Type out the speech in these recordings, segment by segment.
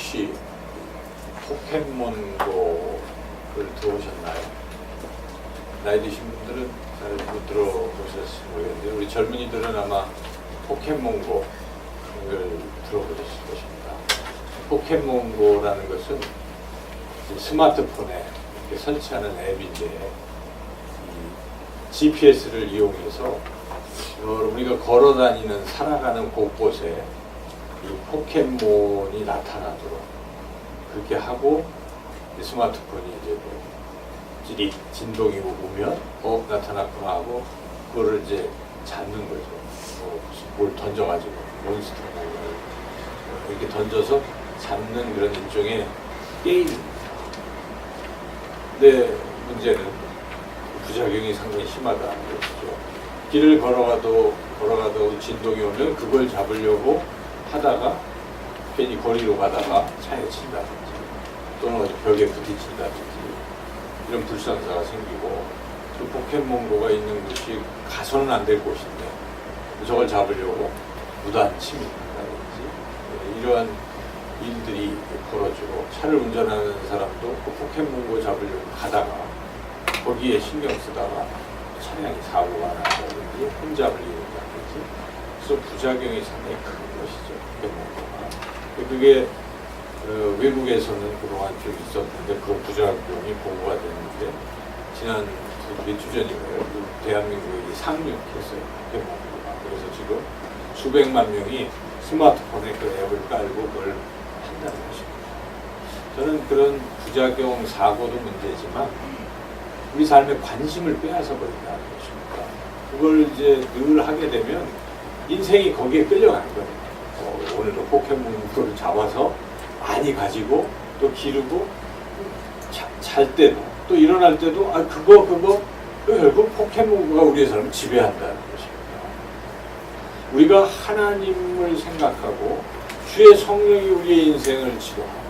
혹시 포켓몬고를 들어오셨나요? 나이 드신 분들은 잘 못 들어보셨을지 모르겠는데 우리 젊은이들은 아마 포켓몬고를 들어보셨을 것입니다. 포켓몬고라는 것은 스마트폰에 설치하는 앱인데 GPS를 이용해서 우리가 걸어다니는 살아가는 곳곳에 이 포켓몬이 나타나도록 그렇게 하고 스마트폰이 이제 뭐 찌릿 진동이 오면 나타났구나 하고 그거를 이제 잡는 거죠. 뭘 던져가지고 몬스터나 이렇게 던져서 잡는 그런 일종의 게임입니다. 근데 문제는 부작용이 상당히 심하다는 것이죠. 길을 걸어가도 진동이 오면 그걸 잡으려고 하다가 괜히 거리로 가다가 차에 친다든지 또는 벽에 부딪힌다든지 이런 불상사가 생기고 또 포켓몬고가 있는 곳이 가서는 안 될 곳인데 저걸 잡으려고 무단 침입한다든지 이러한 일들이 벌어지고 차를 운전하는 사람도 그 포켓몬고 잡으려고 가다가 거기에 신경 쓰다가 차량이 사고가 난다든지 혼잡을 일으킨다든지 그래서 부작용이 상당히 큰 것이죠. 포켓몬고가. 그게 외국에서는 그동안 좀 있었는데 그 부작용이 보고가 됐는데 지난 몇 주 전인가요? 대한민국이 상륙했어요. 포켓몬고가. 그래서 지금 수백만 명이 스마트폰에 그 앱을 깔고 그걸 한다는 것입니다. 저는 그런 부작용 사고도 문제지만 우리 삶에 관심을 빼앗아 버린다는 것입니다. 그걸 이제 늘 하게 되면 인생이 거기에 끌려가는 거예요. 오늘도 포켓몬고를 잡아서 많이 가지고 또 기르고 잘 때도 또 일어날 때도 그거 결국 포켓몬고가 우리의 삶을 지배한다는 것입니다. 우리가 하나님을 생각하고 주의 성령이 우리의 인생을 지도하고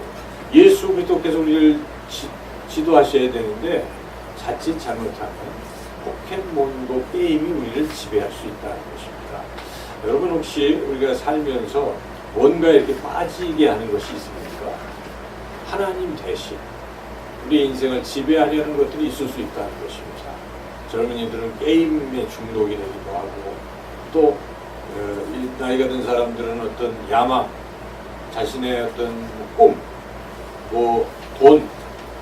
예수 그리스도께서 우리를 지도하셔야 되는데 자칫 잘못하면 포켓몬고 게임이 우리를 지배할 수 있다는 것입니다. 여러분 혹시 우리가 살면서 뭔가 이렇게 빠지게 하는 것이 있습니까? 하나님 대신 우리의 인생을 지배하려는 것들이 있을 수 있다는 것입니다. 젊은이들은 게임에 중독이 되기도 하고 또 나이가 든 사람들은 어떤 야망, 자신의 어떤 꿈, 돈,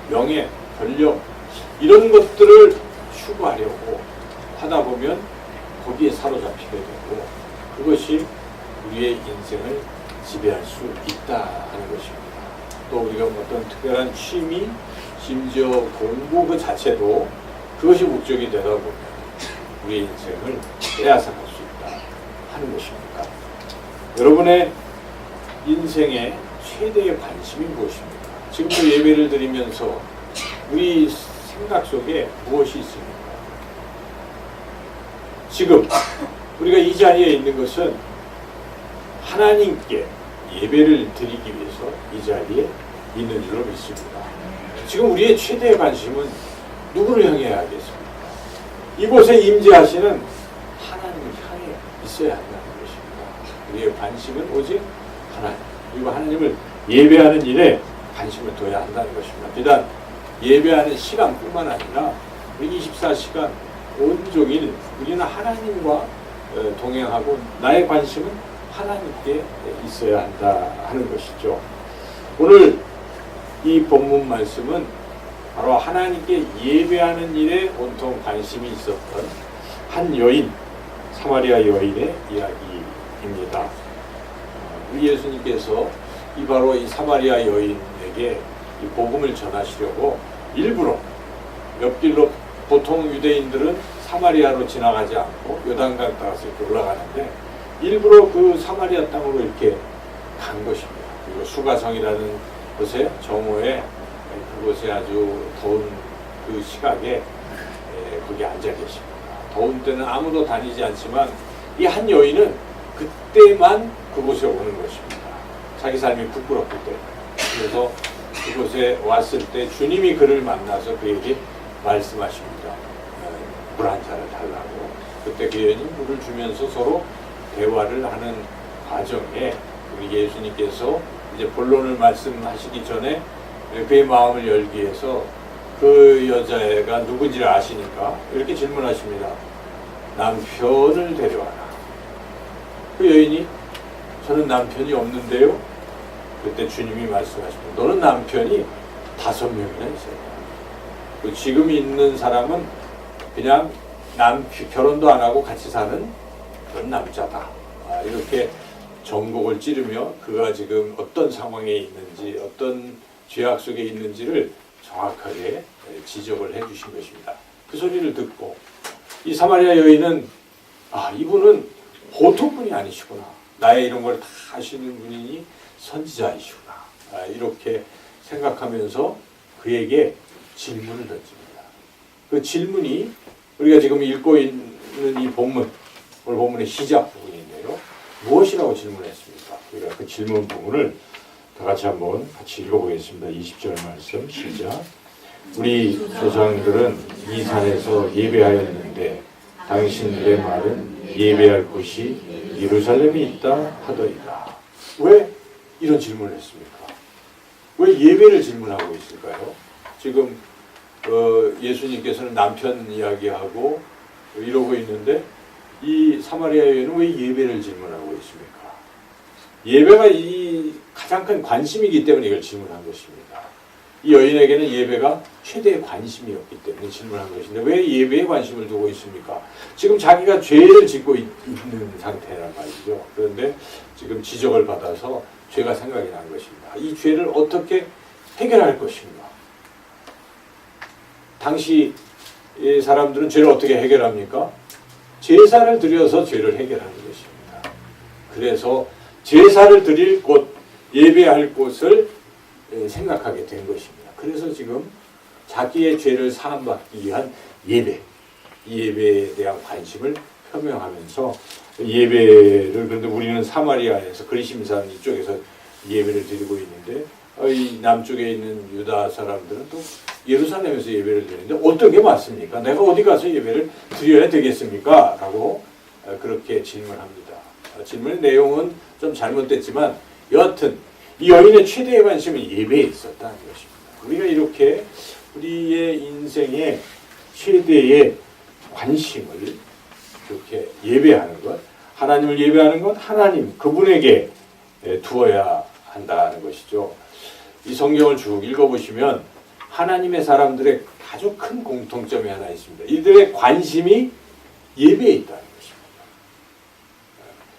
명예, 권력 이런 것들을 추구하려고 하다 보면 거기에 사로잡히게 되고 그것이 우리의 인생을 지배할 수 있다 하는 것입니다. 또 우리가 어떤 특별한 취미, 심지어 공부 그 자체도 그것이 목적이 되다 보면 우리의 인생을 빼앗아갈 수 있다 하는 것입니다. 여러분의 인생의 최대의 관심이 무엇입니까? 지금도 예배를 드리면서 우리 생각 속에 무엇이 있습니까? 지금 우리가 이 자리에 있는 것은 하나님께 예배를 드리기 위해서 이 자리에 있는 줄로 믿습니다. 지금 우리의 최대의 관심은 누구를 향해야 하겠습니까? 이곳에 임재하시는 하나님을 향해 있어야 한다는 것입니다. 우리의 관심은 오직 하나님, 그리고 하나님을 예배하는 일에 관심을 둬야 한다는 것입니다. 비단 예배하는 시간뿐만 아니라 우리 24시간 온종일 우리는 하나님과 동행하고 나의 관심은 하나님께 있어야 한다 하는 것이죠. 오늘 이 본문 말씀은 바로 하나님께 예배하는 일에 온통 관심이 있었던 한 여인, 사마리아 여인의 이야기입니다. 우리 예수님께서 바로 이 사마리아 여인에게 이 복음을 전하시려고 일부러 옆길로 보통 유대인들은 사마리아로 지나가지 않고 요단강 따라서 이렇게 올라가는데 일부러 그 사마리아 땅으로 이렇게 간 것입니다. 그리고 수가성이라는 곳에 정오에 그곳에 아주 더운 그 시각에 거기 앉아 계십니다. 더운 때는 아무도 다니지 않지만 이 한 여인은 그때만 그곳에 오는 것입니다. 자기 삶이 부끄럽기 때문에. 그래서 그곳에 왔을 때 주님이 그를 만나서 그에게 말씀하십니다. 물 한 잔을 달라고. 그때 그 여인이 물을 주면서 서로 대화를 하는 과정에 우리 예수님께서 이제 본론을 말씀하시기 전에 그의 마음을 열기 위해서 그 여자애가 누군지를 아시니까 이렇게 질문하십니다. 남편을 데려와라. 그 여인이 저는 남편이 없는데요. 그때 주님이 말씀하십니다. 너는 남편이 5명이나 있어요. 지금 있는 사람은 그냥 결혼도 안 하고 같이 사는 그런 남자다. 이렇게 정곡을 찌르며 그가 지금 어떤 상황에 있는지 어떤 죄악 속에 있는지를 정확하게 지적을 해주신 것입니다. 그 소리를 듣고 이 사마리아 여인은 이분은 보통 분이 아니시구나. 나의 이런 걸 다 하시는 분이니 선지자이시구나. 이렇게 생각하면서 그에게 질문을 던집니다. 그 질문이 우리가 지금 읽고 있는 이 본문, 오늘 본문의 시작 부분인데요. 무엇이라고 질문했습니까? 우리가 그 질문 부분을 다 같이 한번 같이 읽어보겠습니다. 20절 말씀 시작. 우리 조상들은 이 산에서 예배하였는데 당신들의 말은 예배할 곳이 예루살렘에 있다 하더이다. 왜 이런 질문을 했습니까? 왜 예배를 질문하고 있을까요? 지금 예수님께서는 남편 이야기하고 이러고 있는데 이 사마리아 여인은 왜 예배를 질문하고 있습니까? 예배가 이 가장 큰 관심이기 때문에 이걸 질문한 것입니다. 이 여인에게는 예배가 최대의 관심이었기 때문에 질문한 것인데 왜 예배에 관심을 두고 있습니까? 지금 자기가 죄를 짓고 있는 상태란 말이죠. 그런데 지금 지적을 받아서 죄가 생각이 난 것입니다. 이 죄를 어떻게 해결할 것인가? 당시 사람들은 죄를 어떻게 해결합니까? 제사를 드려서 죄를 해결하는 것입니다. 그래서 제사를 드릴 곳, 예배할 곳을 생각하게 된 것입니다. 그래서 지금 자기의 죄를 사함받기 위한 예배, 이 예배에 대한 관심을 표명하면서 예배를, 그런데 우리는 사마리아에서 그리심산 이쪽에서 예배를 드리고 있는데 이 남쪽에 있는 유다 사람들은 또 예루살렘에서 예배를 드리는데 어떤 게 맞습니까? 내가 어디 가서 예배를 드려야 되겠습니까? 라고 그렇게 질문합니다. 질문의 내용은 좀 잘못됐지만 여하튼 이 여인의 최대의 관심은 예배에 있었다는 것입니다. 우리가 이렇게 우리의 인생의 최대의 관심을 이렇게 예배하는 것, 하나님을 예배하는 것, 하나님 그분에게 두어야 한다는 것이죠. 이 성경을 쭉 읽어보시면 하나님의 사람들의 아주 큰 공통점이 하나 있습니다. 이들의 관심이 예배에 있다는 것입니다.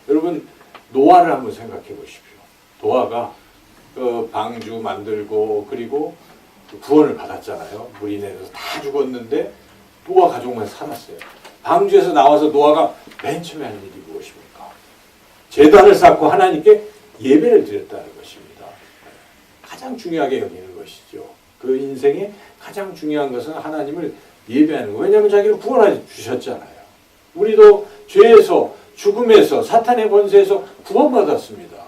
여러분 노아를 한번 생각해 보십시오. 노아가 방주 만들고 그리고 구원을 받았잖아요. 물이 내려서 다 죽었는데 노아 가족만 살았어요. 방주에서 나와서 노아가 맨 처음에 한 일이 무엇입니까? 제단을 쌓고 하나님께 예배를 드렸다는 것입니다. 가장 중요하게 여기는 것이죠. 그 인생의 가장 중요한 것은 하나님을 예배하는 거예요. 왜냐하면 자기를 구원해 주셨잖아요. 우리도 죄에서, 죽음에서, 사탄의 권세에서 구원받았습니다.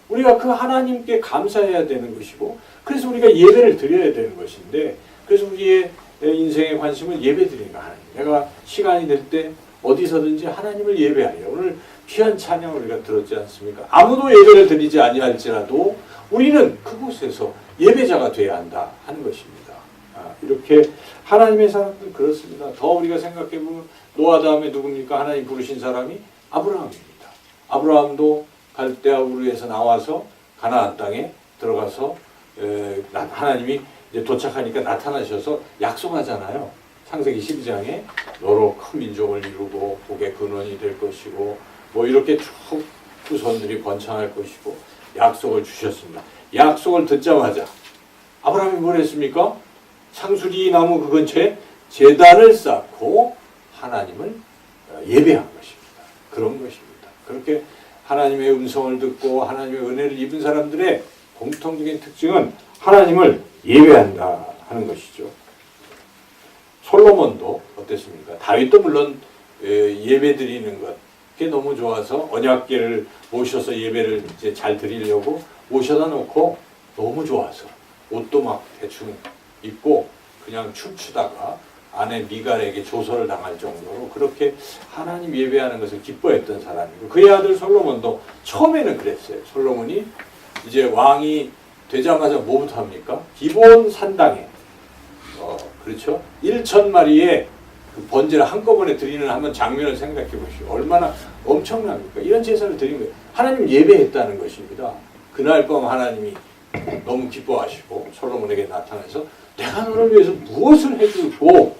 우리가 그 하나님께 감사해야 되는 것이고, 그래서 우리가 예배를 드려야 되는 것인데, 그래서 우리의 인생의 관심은 예배 드리는 거 하나님. 내가 시간이 될 때 어디서든지 하나님을 예배하려. 오늘 귀한 찬양을 우리가 들었지 않습니까? 아무도 예배를 드리지 아니할지라도 우리는 그곳에서 예배자가 되어야 한다 하는 것입니다. 이렇게 하나님의 사람들은 그렇습니다. 더 우리가 생각해보면 노아 다음에 누굽니까? 하나님 부르신 사람이 아브라함입니다. 아브라함도 갈대아 우르에서 나와서 가나안 땅에 들어가서 하나님이 이제 도착하니까 나타나셔서 약속하잖아요. 창세기 12장에 너로 큰 민족을 이루고 복의 근원이 될 것이고 뭐 이렇게 쭉 후손들이 번창할 것이고 약속을 주셨습니다. 약속을 듣자마자 아브라함이 뭘 했습니까? 상수리 나무 그 근처에 제단을 쌓고 하나님을 예배한 것입니다. 그런 것입니다. 그렇게 하나님의 음성을 듣고 하나님의 은혜를 입은 사람들의 공통적인 특징은 하나님을 예배한다 하는 것이죠. 솔로몬도 어땠습니까? 다윗도 물론 예배 드리는 것 그게 너무 좋아서 언약궤를 모셔서 예배를 이제 잘 드리려고 모셔다 놓고 너무 좋아서 옷도 막 대충 입고 그냥 춤추다가 아내 미갈에게 조소를 당할 정도로 그렇게 하나님 예배하는 것을 기뻐했던 사람이고 그의 아들 솔로몬도 처음에는 그랬어요. 솔로몬이 이제 왕이 되자마자 뭐부터 합니까? 기브온 산당에 그렇죠? 1,000마리의 그 번제를 한꺼번에 드리는 한번 장면을 생각해 보시오. 얼마나 엄청납니까? 이런 제사를 드린 거예요. 하나님 예배했다는 것입니다. 그날 밤 하나님이 너무 기뻐하시고 솔로몬에게 나타나서 내가 너를 위해서 무엇을 해주고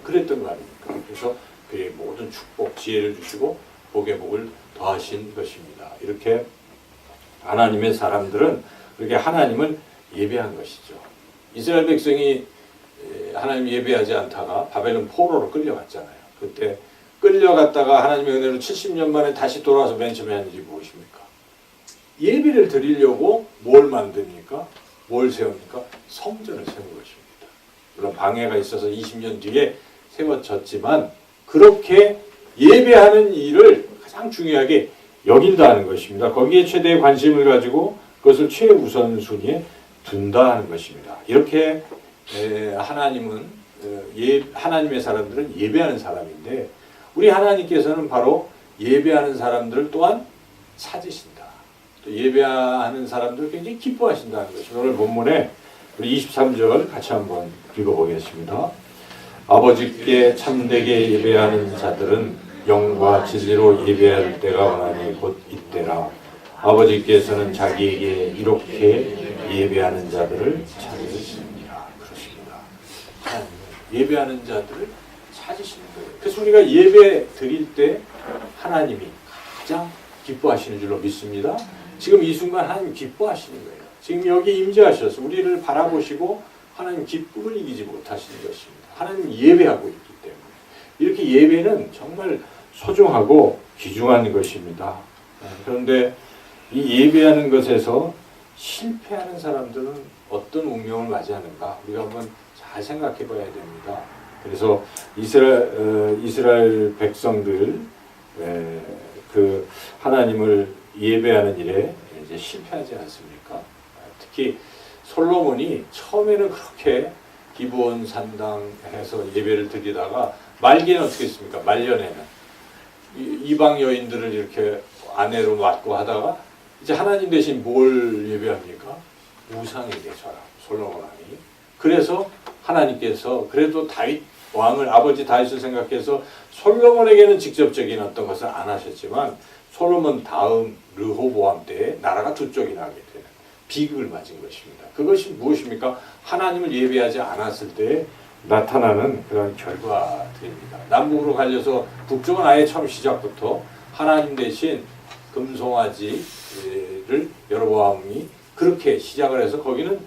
그랬던 거 아닙니까? 그래서 그의 모든 축복, 지혜를 주시고 복의 복을 더하신 것입니다. 이렇게 하나님의 사람들은 그렇게 하나님을 예배한 것이죠. 이스라엘 백성이 하나님 예배하지 않다가 바벨론 포로로 끌려갔잖아요. 그때 끌려갔다가 하나님의 은혜로 70년 만에 다시 돌아와서 맨 처음에 한 일이 무엇입니까? 예배를 드리려고 뭘 만듭니까? 뭘 세웁니까? 성전을 세운 것입니다. 물론 방해가 있어서 20년 뒤에 세워졌지만 그렇게 예배하는 일을 가장 중요하게 여긴다는 것입니다. 거기에 최대의 관심을 가지고 그것을 최우선순위에 둔다는 것입니다. 이렇게 하나님은 하나님의 사람들은 예배하는 사람인데 우리 하나님께서는 바로 예배하는 사람들을 또한 찾으신다. 또 예배하는 사람들을 굉장히 기뻐하신다는 것입니다. 오늘 본문에 우리 23절 같이 한번 읽어보겠습니다. 아버지께 참되게 예배하는 자들은 영과 진리로 예배할 때가 원하니 곧 이때라. 아버지께서는 자기에게 이렇게 예배하는 자들을 찾으십니다. 그렇습니다. 예배하는 자들을 찾으시는 거예요. 그래서 우리가 예배 드릴 때 하나님이 가장 기뻐하시는 줄로 믿습니다. 지금 이 순간 하나님 기뻐하시는 거예요. 지금 여기 임재하셔서 우리를 바라보시고 하나님 기쁨을 이기지 못하시는 것입니다. 하나님 예배하고 있기 때문에. 이렇게 예배는 정말 소중하고 귀중한 것입니다. 그런데 이 예배하는 것에서 실패하는 사람들은 어떤 운명을 맞이하는가 우리가 한번 잘 생각해 봐야 됩니다. 그래서 이스라엘 백성들 그 하나님을 예배하는 일에 이제 실패하지 않습니까? 특히 솔로몬이 처음에는 그렇게 기브온 산당에서 예배를 드리다가 말기에는 어떻게 했습니까? 말년에는 이방 여인들을 이렇게 아내로 맡고 하다가 이제 하나님 대신 뭘 예배합니까? 우상에게 절하 솔로몬 왕이. 그래서 하나님께서 그래도 다윗 왕을 아버지 다윗을 생각해서 솔로몬에게는 직접적인 어떤 것을 안 하셨지만 솔로몬 다음 르호보암 때에 나라가 두 쪽이 나게 되는 비극을 맞은 것입니다. 그것이 무엇입니까? 하나님을 예배하지 않았을 때 나타나는 그런 결과들입니다. 남북으로 갈려서 북쪽은 아예 처음 시작부터 하나님 대신 금송아지를 여로보암이 그렇게 시작을 해서 거기는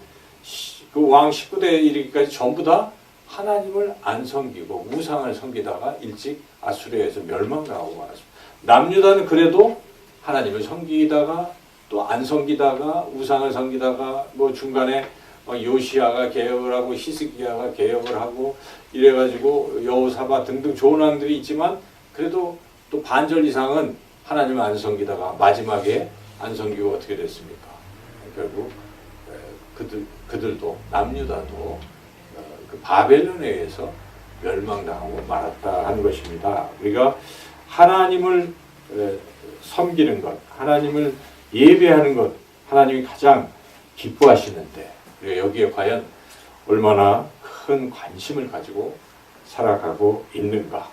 그 왕 19대 이르기까지 전부 다 하나님을 안 섬기고 우상을 섬기다가 일찍 아수르에서 멸망당하고 말았습니다. 남유다는 그래도 하나님을 섬기다가 또 안 섬기다가 우상을 섬기다가 뭐 중간에 요시아가 개혁을 하고 히스기야가 개혁을 하고 이래가지고 여호사밧 등등 좋은 왕들이 있지만 그래도 또 반절 이상은 하나님을 안 섬기다가 마지막에 안 섬기고 어떻게 됐습니까? 결국 그들도 남유다도 그 바벨론에 의해서 멸망당하고 말았다 하는 것입니다. 우리가 하나님을 섬기는 것, 하나님을 예배하는 것, 하나님이 가장 기뻐하시는데 우리가 여기에 과연 얼마나 큰 관심을 가지고 살아가고 있는가.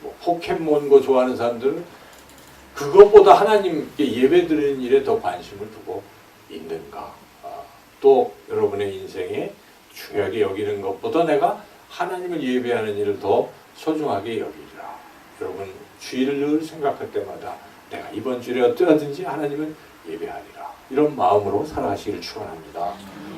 뭐 포켓몬고 좋아하는 사람들은 그것보다 하나님께 예배드리는 일에 더 관심을 두고 있는가. 또 여러분의 인생에 중요하게 여기는 것보다 내가 하나님을 예배하는 일을 더 소중하게 여기리라. 여러분 주일을 늘 생각할 때마다 내가 이번 주일에 어떠하든지 하나님을 예배하리라. 이런 마음으로 살아가시기를 축원합니다.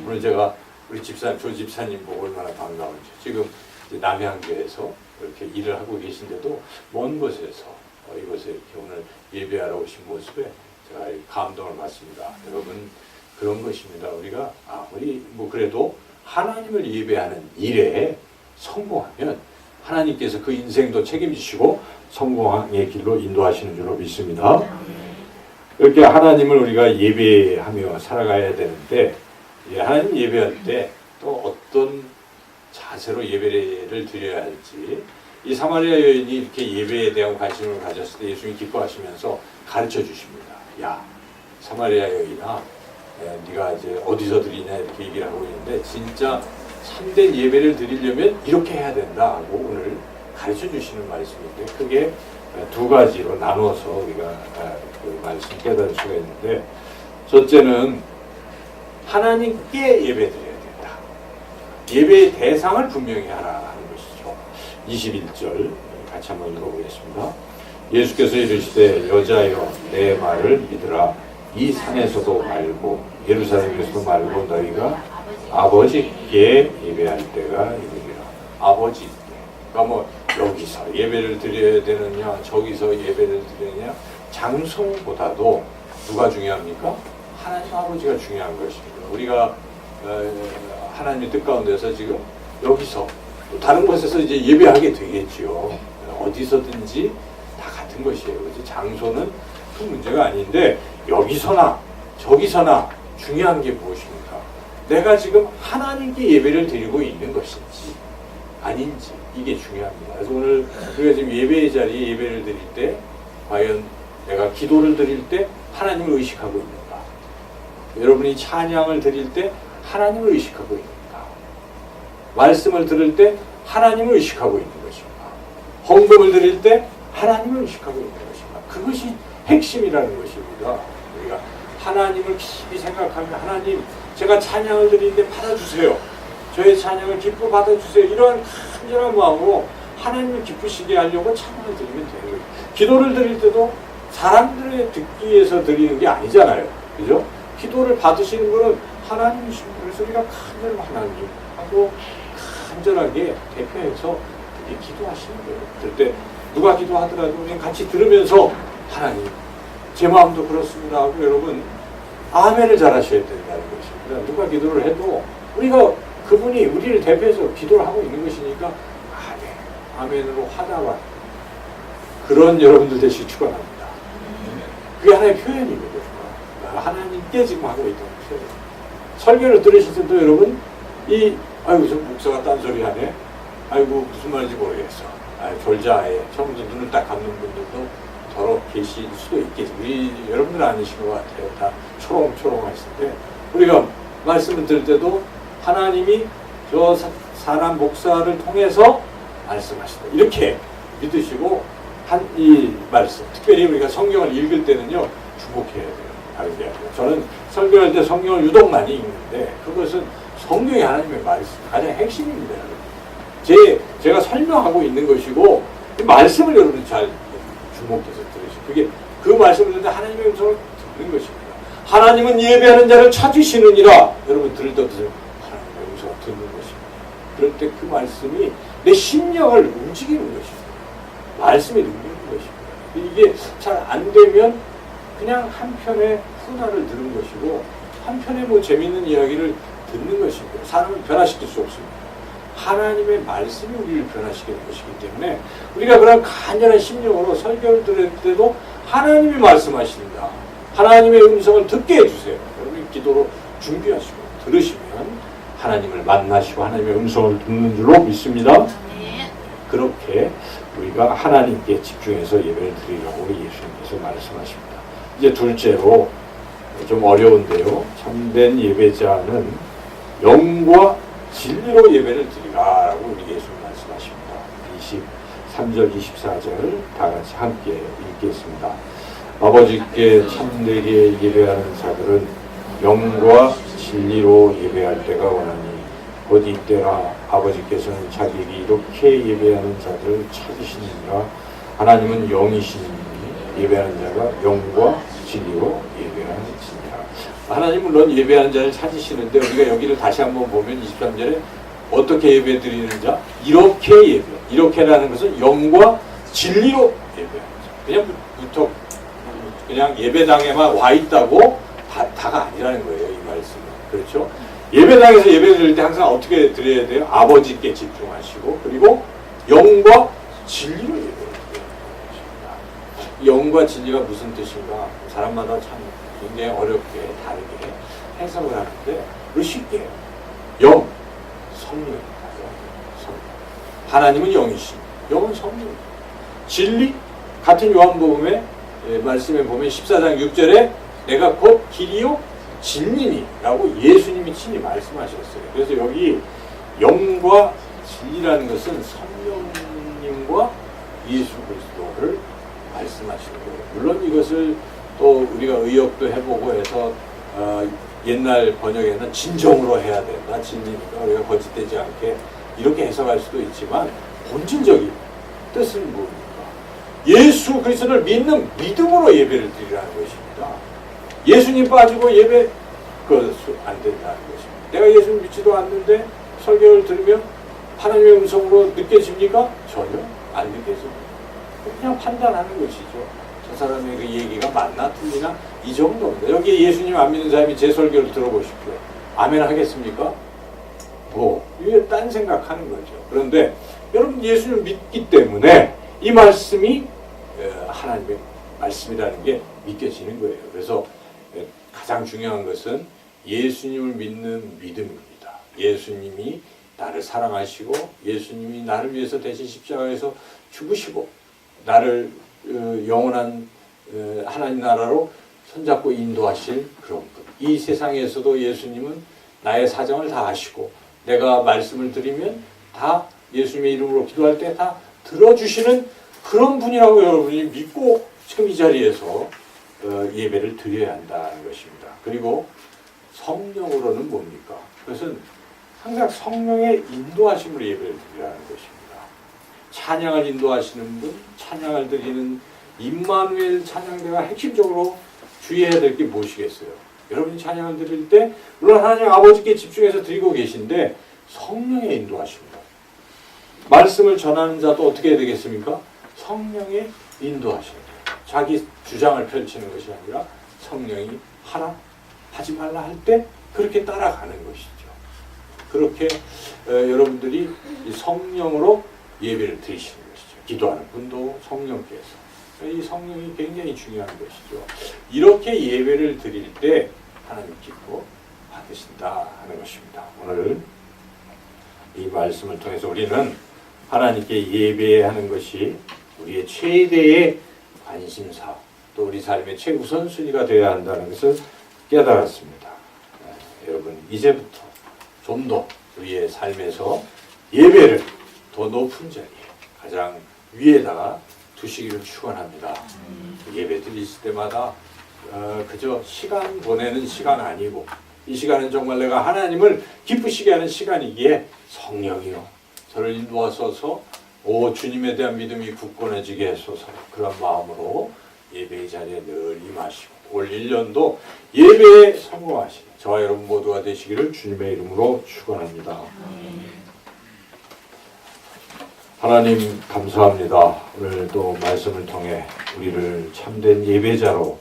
오늘 제가 우리 집사님, 조 집사님 보고 얼마나 반가운지. 지금 남양주에서 이렇게 일을 하고 계신데도 먼 곳에서 이곳에 이렇게 오늘 예배하러 오신 모습에 제가 감동을 받습니다. 여러분 그런 것입니다. 우리가 아무리 뭐 그래도 하나님을 예배하는 일에 성공하면 하나님께서 그 인생도 책임지시고 성공의 길로 인도하시는 줄로 믿습니다. 이렇게 하나님을 우리가 예배하며 살아가야 되는데 하나님 예배할 때 또 어떤 자세로 예배를 드려야 할지 이 사마리아 여인이 이렇게 예배에 대한 관심을 가졌을 때 예수님이 기뻐하시면서 가르쳐 주십니다. 야 사마리아 여인아 네가 이제 어디서 드리냐 이렇게 얘기를 하고 있는데 진짜 참된 예배를 드리려면 이렇게 해야 된다 하고 오늘 가르쳐 주시는 말씀인데 크게 두 가지로 나눠서 우리가 그 말씀 깨달을 수가 있는데 첫째는 하나님께 예배 드려야 된다. 예배의 대상을 분명히 하라 하는 것이죠. 21절 같이 한번 읽어보겠습니다. 예수께서 이르시되 여자여 내 말을 믿으라. 이 산에서도 말고 예루살렘에서도 말고 너희가 아버지께 예배할 때가 이르리라. 아버지께. 그러니까 뭐 여기서 예배를 드려야 되느냐 저기서 예배를 드리느냐 장소보다도 누가 중요합니까? 하나님 아버지가 중요한 것입니다. 우리가 하나님의 뜻 가운데서 지금 여기서 또 다른 곳에서 이제 예배하게 되겠지요. 어디서든지 다 같은 것이에요. 그렇지? 장소는 큰 문제가 아닌데 여기서나 저기서나 중요한 게 무엇입니까? 내가 지금 하나님께 예배를 드리고 있는 것인지 아닌지 이게 중요합니다. 그래서 오늘 우리가 지금 예배의 자리에 예배를 드릴 때 과연 내가 기도를 드릴 때 하나님을 의식하고 있는가? 여러분이 찬양을 드릴 때 하나님을 의식하고 있는가? 말씀을 들을 때 하나님을 의식하고 있는 것인가? 헌금을 드릴 때 하나님을 의식하고 있는 것인가? 그것이 핵심이라는 것입니다. 우리가 하나님을 깊이 생각하면 하나님 제가 찬양을 드리는데 받아주세요. 저의 찬양을 기뻐 받아주세요. 이러한 간절한 마음으로 하나님을 기쁘시게 하려고 찬양을 드리면 되는 거예요. 기도를 드릴 때도 사람들의 듣기 위해서 드리는 게 아니잖아요. 그죠? 기도를 받으시는 분은 하나님이신 분을 우리가 간절히 하나님 하고 간절하게 대표해서 이렇게 기도하시는 거예요. 그럴 때 누가 기도하더라도 그냥 같이 들으면서 하나님 제 마음도 그렇습니다 하고 여러분 아멘을 잘하셔야 된다는 것입니다. 누가 기도를 해도 우리가 그분이 우리를 대표해서 기도를 하고 있는 것이니까 아멘으로 화답한 그런 여러분들 되시기 축원합니다. 그게 하나의 표현입니다. 하나님께 지금 하고 있다는 표현. 설교를 들으실 때도 여러분 아이고 저 목사가 딴소리 하네. 아이고 무슨 말인지 모르겠어. 졸자해. 처음부터 눈을 딱 감는 분들도 더러 계실 수도 있겠지. 우리 여러분들 아니신 것 같아요. 다 초롱초롱하실 때 우리가 말씀을 들을 때도 하나님이 저 사람 목사를 통해서 말씀하신다. 이렇게 믿으시고 이 말씀, 특별히 우리가 성경을 읽을 때는요 주목해야 돼요. 저는 설교할 때 성경을 유독 많이 읽는데 그것은 성경이 하나님의 말씀, 가장 핵심입니다. 제가 설명하고 있는 것이고 이 말씀을 여러분 잘 주목해서 들으시고 그게 그 말씀을 듣는데 하나님의 음성을 듣는 것입니다. 하나님은 예배하는 자를 찾으시느니라. 여러분 들을 때 어떠세요? 하나님의 음성을 듣는 것입니다. 그럴 때 그 말씀이 내 심령을 움직이는 것입니다. 말씀이 움직이는 것입니다. 이게 잘 안 되면 그냥 한편의 훈화를 들은 것이고 한편의 뭐 재미있는 이야기를 듣는 것입니다. 사람을 변화시킬 수 없습니다. 하나님의 말씀이 우리를 변화시키는 것이기 때문에 우리가 그런 간절한 심령으로 설교를 들을 때도 하나님이 말씀하신다. 하나님의 음성을 듣게 해주세요. 여러분이 기도로 준비하시고 들으시면 하나님을 만나시고 하나님의 음성을 듣는 줄로 믿습니다. 그렇게 우리가 하나님께 집중해서 예배를 드리라고 예수님께서 말씀하십니다. 이제 둘째로 좀 어려운데요. 참된 예배자는 영과 진리로 예배를 드리라라고 우리 예수님 말씀하십니다. 23절, 24절 다 같이 함께 읽겠습니다. 아버지께 참되게 예배하는 자들은 영과 진리로 예배할 때가 오나니 곧 이때라 아버지께서는 자기에게 이렇게 예배하는 자들을 찾으시느니라. 하나님은 영이시니 예배하는 자가 영과 진리로 예배하시니라. 하나님은 물론 예배하는 자를 찾으시는데 우리가 여기를 다시 한번 보면 23절에 어떻게 예배 드리는 자? 이렇게 예배. 이렇게라는 것은 영과 진리로 예배하는 자. 그냥 예배당에만 와 있다고 다가 아니라는 거예요. 이 말씀은. 그렇죠? 예배당에서 예배 드릴 때 항상 어떻게 드려야 돼요? 아버지께 집중하시고 그리고 영과 진리로 예배를 드려야 됩니다. 영과 진리가 무슨 뜻인가? 사람마다 참 굉장히 어렵게 다르게 해석을 하는데 그 쉽게 영, 성령입니다. 성령. 하나님은 영이시고 영은 성령입니다. 진리 같은 요한복음에 말씀에 보면 14장 6절에 내가 곧 길이요 진리니라고 예수님이 친히 말씀하셨어요. 그래서 여기 영과 진리라는 것은 성령님과 예수 그리스도를 말씀하시는 거예요. 물론 이것을 또 우리가 의역도 해보고 해서 옛날 번역에는 진정으로 해야 된다. 진리니까 우리가 거짓되지 않게 이렇게 해석할 수도 있지만 본질적인 뜻은 뭡니까? 예수 그리스도를 믿는 믿음으로 예배를 드리라는 것입니다. 예수님 빠지고 예배 안 된다는 것입니다. 내가 예수님 믿지도 않는데 설교를 들으면 하나님의 음성으로 느껴집니까? 전혀 안 느껴집니다. 그냥 판단하는 것이죠. 저 사람의 그 얘기가 맞나 틀리나 이 정도입니다. 여기 예수님 안 믿는 사람이 제 설교를 들어보십시오. 아멘 하겠습니까? 이게 딴 생각하는 거죠. 그런데 여러분 예수님 믿기 때문에 이 말씀이 하나님의 말씀이라는 게 믿겨지는 거예요. 그래서 가장 중요한 것은 예수님을 믿는 믿음입니다. 예수님이 나를 사랑하시고 예수님이 나를 위해서 대신 십자가에서 죽으시고 나를 영원한 하나님 나라로 손잡고 인도하실 그런 분. 이 세상에서도 예수님은 나의 사정을 다 아시고 내가 말씀을 드리면 다 예수님의 이름으로 기도할 때 다 들어주시는 그런 분이라고 여러분이 믿고 지금 이 자리에서 예배를 드려야 한다는 것입니다. 그리고 성령으로는 뭡니까? 그것은 항상 성령의 인도하심으로 예배를 드리라는 것입니다. 찬양을 인도하시는 분, 찬양을 드리는 임마누엘 찬양대가 핵심적으로 주의해야 될 게 무엇이겠어요? 여러분이 찬양을 드릴 때 물론 하나님 아버지께 집중해서 드리고 계신데 성령의 인도하십니다. 말씀을 전하는 자도 어떻게 해야 되겠습니까? 성령의 인도하십니다. 자기 주장을 펼치는 것이 아니라 성령이 하라, 하지 말라 할 때 그렇게 따라가는 것이죠. 그렇게 여러분들이 성령으로 예배를 드리시는 것이죠. 기도하는 분도 성령께서. 이 성령이 굉장히 중요한 것이죠. 이렇게 예배를 드릴 때 하나님 기뻐 받으신다 하는 것입니다. 오늘 이 말씀을 통해서 우리는 하나님께 예배하는 것이 우리의 최대의 관심사, 또 우리 삶의 최우선순위가 되어야 한다는 것을 깨달았습니다. 여러분 이제부터 좀 더 우리의 삶에서 예배를 더 높은 자리에 가장 위에다가 두시기를 축원합니다. 예배 드리실 때마다 그저 시간 보내는 시간 아니고 이 시간은 정말 내가 하나님을 기쁘시게 하는 시간이기에 성령이요 저를 인도하소서 주님에 대한 믿음이 굳건해지게 하소서 그런 마음으로 예배의 자리에 늘 임하시고 올 1년도 예배에 성공하시는 저와 여러분 모두가 되시기를 주님의 이름으로 축원합니다. 하나님 감사합니다. 오늘도 말씀을 통해 우리를 참된 예배자로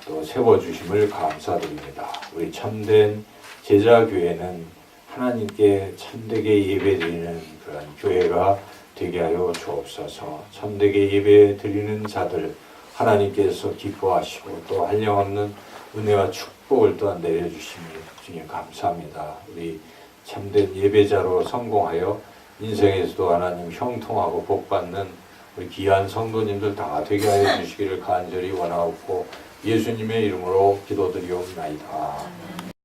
또 세워주심을 감사드립니다. 우리 참된 제자교회는 하나님께 참되게 예배드리는 그런 교회가 되게 하여 주옵소서. 참되게 예배드리는 자들 하나님께서 기뻐하시고 또 한량없는 은혜와 축복을 또한 내려주시니 주님 감사합니다. 우리 참된 예배자로 성공하여 인생에서도 하나님 형통하고 복받는 우리 귀한 성도님들 다 되게 하여 주시기를 간절히 원하옵고 예수님의 이름으로 기도드리옵나이다.